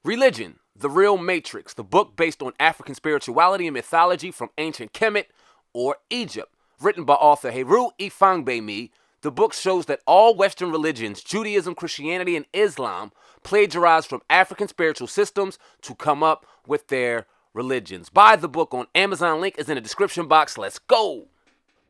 Religion, The Real Matrix, the book based on African spirituality and mythology from ancient Kemet or Egypt. Written by author Heru Ifangbemi, the book shows that all Western religions, Judaism, Christianity, and Islam, plagiarize from African spiritual systems to come up with their religions. Buy the book on Amazon. Link is in the description box. Let's go.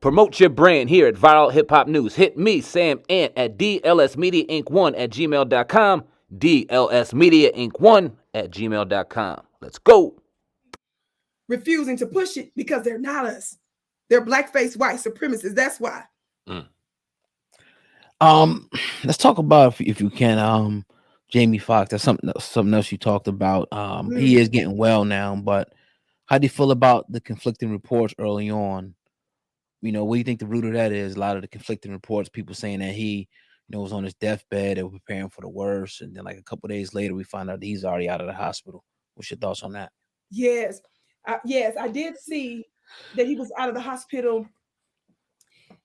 Promote your brand here at Viral Hip Hop News. Hit me, Sam Ant, at dlsmediainc1@gmail.com. dlsmediainc1@gmail.com. Let's go. Refusing to push it because they're not us. They're blackface white supremacists. That's why. Let's talk about if you can, Jamie Foxx. That's something else you talked about. He is getting well now, but how do you feel about the conflicting reports early on? You know, what do you think the root of that is? A lot of the conflicting reports, people saying that he, was on his deathbed, they were preparing for the worst, and then like a couple of days later, we find out that he's already out of the hospital. What's your thoughts on that? Yes, I did see that he was out of the hospital,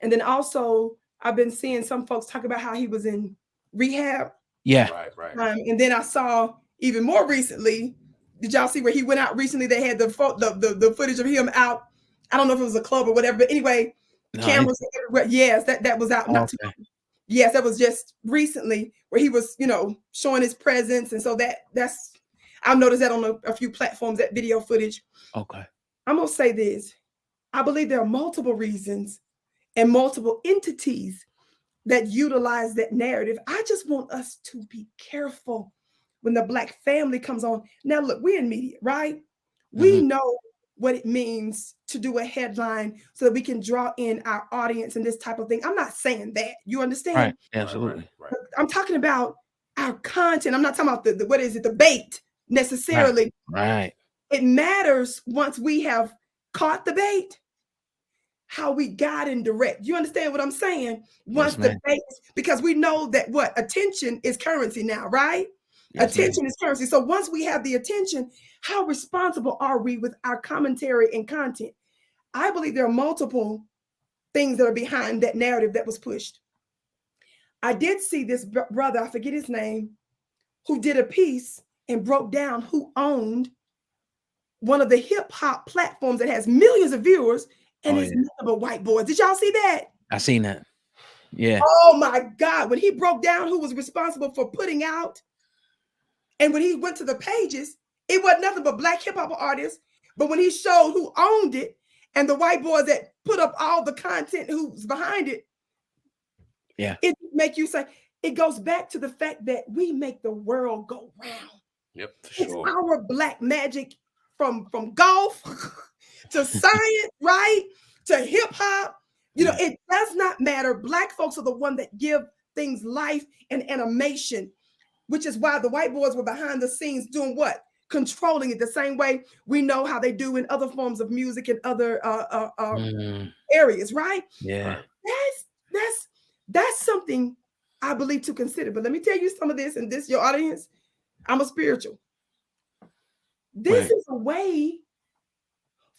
and then also I've been seeing some folks talk about how he was in rehab. Yeah, right. And then I saw even more recently. Did y'all see where he went out recently? They had the footage of him out. I don't know if it was a club or whatever, but anyway, cameras everywhere. Yes, that was out not too long. Yes, that was just recently where he was, showing his presence, and so that's I've noticed that on a few platforms, that video footage. Okay, I'm gonna say this: I believe there are multiple reasons and multiple entities that utilize that narrative. I just want us to be careful when the Black family comes on. Now, look, we're in media, right? We know what it means to do a headline so that we can draw in our audience and this type of thing. I'm not saying that. You understand? Right. Absolutely. Right. I'm talking about our content. I'm not talking about the bait necessarily. Right. It matters once we have caught the bait, how we guide and direct. You understand what I'm saying? Once the bait, because we know that attention is currency now, right? Yes, attention is currency. So once we have the attention, how responsible are we with our commentary and content? I believe there are multiple things that are behind that narrative that was pushed. I did see this brother, I forget his name, who did a piece and broke down who owned one of the hip hop platforms that has millions of viewers, and it's nothing but white boys. Did y'all see that? I seen that. Yeah. Oh my God. When he broke down who was responsible for putting out, and when he went to the pages, it wasn't nothing but Black hip hop artists. But when he showed who owned it and the white boys that put up all the content who's behind it, it make you say, it goes back to the fact that we make the world go round. Yep, for sure. It's our Black magic from golf to science, right? To hip hop. It does not matter. Black folks are the one that give things life and animation, which is why the white boys were behind the scenes doing what? Controlling it the same way we know how they do in other forms of music and other areas, right? Yeah. That's something I believe to consider. But let me tell you some of this, and this, your audience, I'm a spiritual. This is a way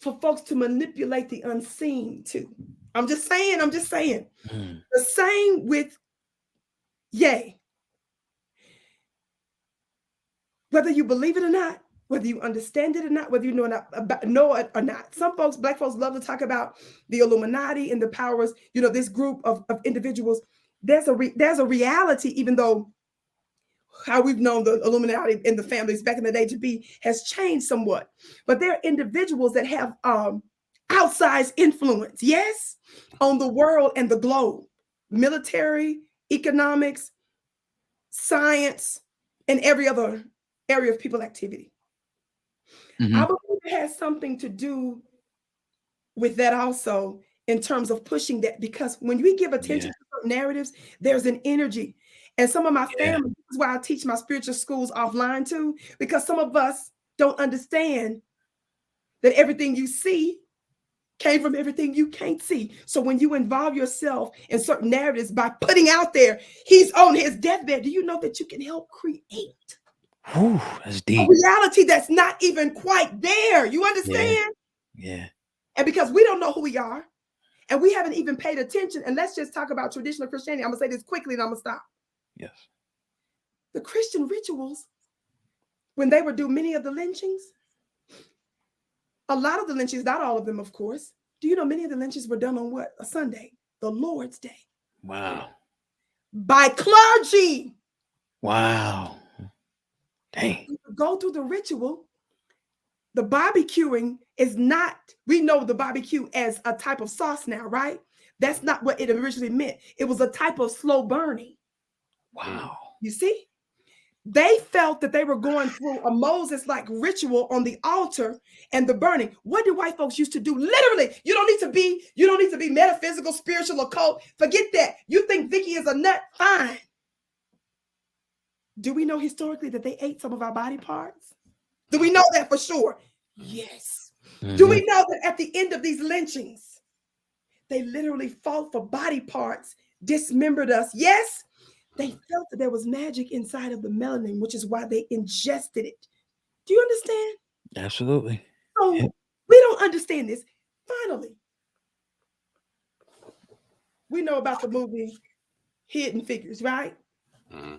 for folks to manipulate the unseen too. I'm just saying. The same with Ye. Whether you believe it or not, whether you understand it or not, whether you know it or not. Some folks, Black folks, love to talk about the Illuminati and the powers, this group of individuals. There's a reality, even though how we've known the Illuminati and the families back in the day to be has changed somewhat. But there are individuals that have outsized influence, yes, on the world and the globe. Military, economics, science, and every other area of people activity. I believe it has something to do with that also in terms of pushing that, because when we give attention to certain narratives, there's an energy. And some of my family, this is why I teach my spiritual schools offline too, because some of us don't understand that everything you see came from everything you can't see. So when you involve yourself in certain narratives by putting out there, he's on his deathbed, do you know that you can help create that's deep. A reality that's not even quite there? You understand? Yeah. And because we don't know who we are, and we haven't even paid attention, and let's just talk about traditional Christianity. I'm gonna say this quickly and I'm gonna stop. Yes. The Christian rituals when they would do many of the lynchings, a lot of the lynchings, not all of them, of course. Do you know many of the lynchings were done on what? A Sunday, the Lord's Day. Wow. By clergy. Wow. Dang. Go through the ritual. The barbecuing is not, we know the barbecue as a type of sauce now, right? That's not what it originally meant. It was a type of slow burning. Wow. You see? They felt that they were going through a Moses-like ritual on the altar and the burning. What do white folks used to do? Literally, you don't need to be metaphysical, spiritual, occult. Forget that. You think Vicki is a nut? Fine. Do we know historically that they ate some of our body parts? Do we know that for sure? Yes. Mm-hmm. Do we know that at the end of these lynchings, they literally fought for body parts, dismembered us? Yes. They felt that there was magic inside of the melanin, which is why they ingested it. Do you understand? Absolutely. So Yep. we don't understand this. Finally, we know about the movie Hidden Figures, right?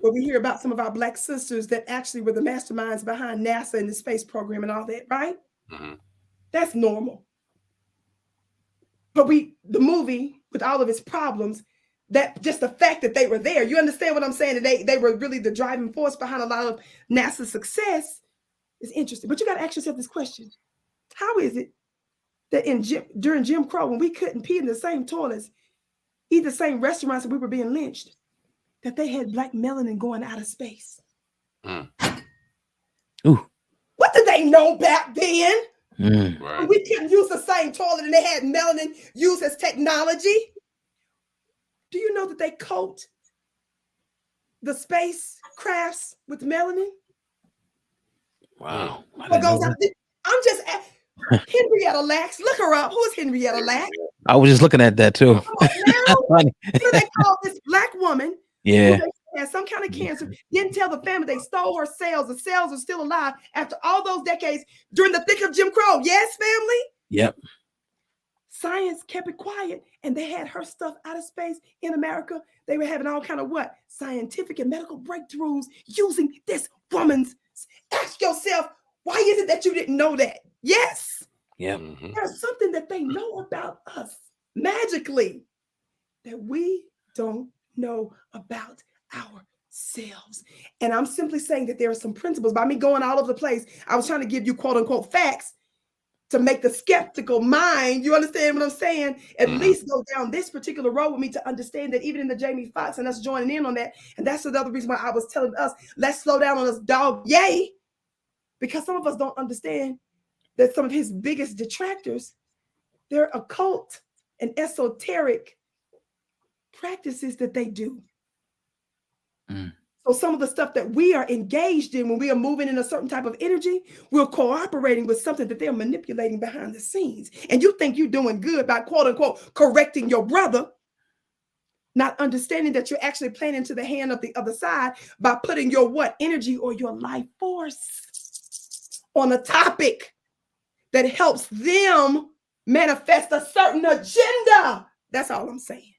Where we hear about some of our Black sisters that actually were the masterminds behind NASA and the space program and all that, right? That's normal. But the movie, with all of its problems, that just the fact that they were there, you understand what I'm saying? That they were really the driving force behind a lot of NASA's success is interesting. But you got to ask yourself this question. How is it that during Jim Crow, when we couldn't pee in the same toilets, eat the same restaurants that we were being lynched, that they had Black melanin going out of space? Ooh. What did they know back then? Right. We couldn't use the same toilet and they had melanin used as technology. Do you know that they coat the spacecrafts with melanin? Wow. What goes out? I'm just Henrietta Lacks. Look her up. Who is Henrietta Lacks? I was just looking at that too. What do they call this Black woman? Yeah. Who they had some kind of cancer. Didn't tell the family they stole her cells. The cells are still alive after all those decades during the thick of Jim Crow. Yes, family? Yep. Science kept it quiet, and they had her stuff out of space in America. They were having all kind of what? Scientific and medical breakthroughs using this woman's. Ask yourself, why is it that you didn't know that? Yes. Yep. There's something that they know about us magically that we don't know about ourselves. And I'm simply saying that there are some principles. By me going all over the place, I was trying to give you quote unquote facts to make the skeptical mind, you understand what I'm saying? At least go down this particular road with me to understand that even in the Jamie Foxx and us joining in on that. And that's another reason why I was telling us, let's slow down on this dog. Yay. Because some of us don't understand that some of his biggest detractors, they're occult and esoteric practices that they do. So some of the stuff that we are engaged in when we are moving in a certain type of energy, we're cooperating with something that they're manipulating behind the scenes. And you think you're doing good by quote unquote correcting your brother, not understanding that you're actually playing into the hand of the other side by putting your what? Energy or your life force on a topic that helps them manifest a certain agenda. That's all I'm saying.